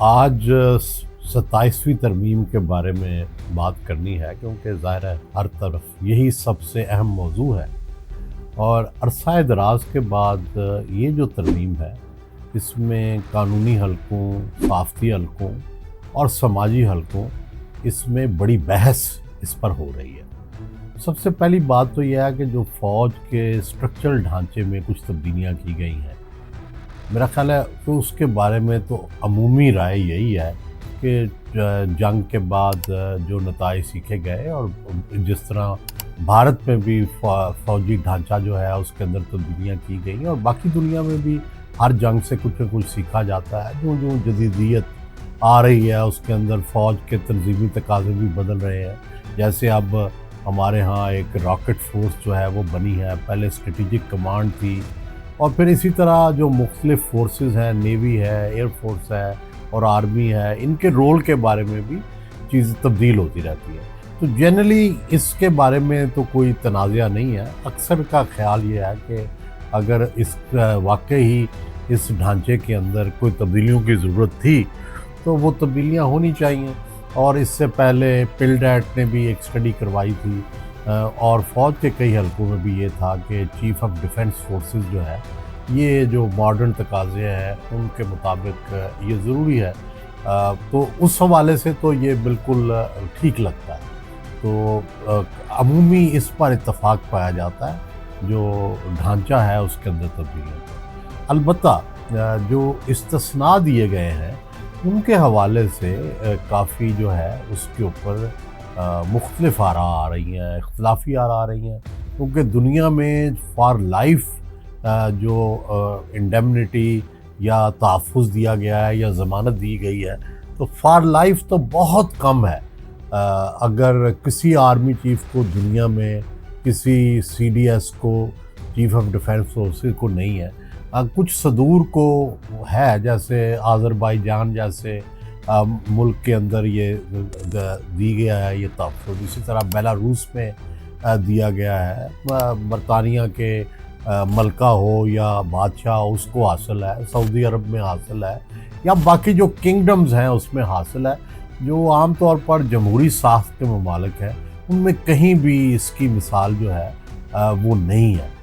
آج 27ویں ترمیم کے بارے میں بات کرنی ہے، کیونکہ ظاہر ہے ہر طرف یہی سب سے اہم موضوع ہے، اور عرصہ دراز کے بعد یہ جو ترمیم ہے اس میں قانونی حلقوں، صحافتی حلقوں اور سماجی حلقوں اس میں بڑی بحث اس پر ہو رہی ہے۔ سب سے پہلی بات تو یہ ہے کہ جو فوج کے اسٹرکچرل ڈھانچے میں کچھ تبدیلیاں کی گئی ہیں، میرا خیال ہے کہ اس کے بارے میں تو عمومی رائے یہی ہے کہ جنگ کے بعد جو نتائج سیکھے گئے اور جس طرح بھارت میں بھی فوجی ڈھانچہ جو ہے اس کے اندر تبدیلیاں کی گئی ہیں، اور باقی دنیا میں بھی ہر جنگ سے کچھ نہ کچھ سیکھا جاتا ہے۔ جو جو جدیدیت آ رہی ہے اس کے اندر فوج کے تنظیمی تقاضے بھی بدل رہے ہیں۔ جیسے اب ہمارے ہاں ایک راکٹ فورس جو ہے وہ بنی ہے، پہلے اسٹریٹجک کمانڈ تھی، اور پھر اسی طرح جو مختلف فورسز ہیں، نیوی ہے، ایئر فورس ہے اور آرمی ہے، ان کے رول کے بارے میں بھی چیزیں تبدیل ہوتی رہتی ہے۔ تو جنرلی اس کے بارے میں تو کوئی تنازعہ نہیں ہے۔ اکثر کا خیال یہ ہے کہ اگر اس واقعی اس ڈھانچے کے اندر کوئی تبدیلیوں کی ضرورت تھی تو وہ تبدیلیاں ہونی چاہیے، اور اس سے پہلے پلڈیٹ نے بھی ایک اسٹڈی کروائی تھی، اور فوج کے کئی حلقوں میں بھی یہ تھا کہ چیف آف ڈیفنس فورسز جو ہے یہ جو ماڈرن تقاضے ہیں ان کے مطابق یہ ضروری ہے۔ تو اس حوالے سے تو یہ بالکل ٹھیک لگتا ہے۔ تو عمومی اس پر اتفاق پایا جاتا ہے جو ڈھانچہ ہے اس کے اندر تبدیلیاں۔ البتہ جو استثناء دیے گئے ہیں ان کے حوالے سے کافی جو ہے اس کے اوپر مختلف آراء آ رہی ہیں، اختلافی آراء آ رہی ہیں، کیونکہ دنیا میں فار لائف جو انڈیمنٹی یا تحفظ دیا گیا ہے یا ضمانت دی گئی ہے، تو فار لائف تو بہت کم ہے۔ اگر کسی آرمی چیف کو دنیا میں، کسی سی ڈی ایس کو، چیف آف ڈیفنس فورسز کو نہیں ہے، کچھ صدور کو ہے، جیسے آذربائیجان جیسے ملک کے اندر یہ دی گیا ہے یہ تحفظ، اسی طرح بیلاروس میں دیا گیا ہے، برطانیہ کے ملکہ ہو یا بادشاہ ہو اس کو حاصل ہے، سعودی عرب میں حاصل ہے، یا باقی جو کنگڈمز ہیں اس میں حاصل ہے۔ جو عام طور پر جمہوری ساخت کے ممالک ہیں ان میں کہیں بھی اس کی مثال جو ہے وہ نہیں ہے۔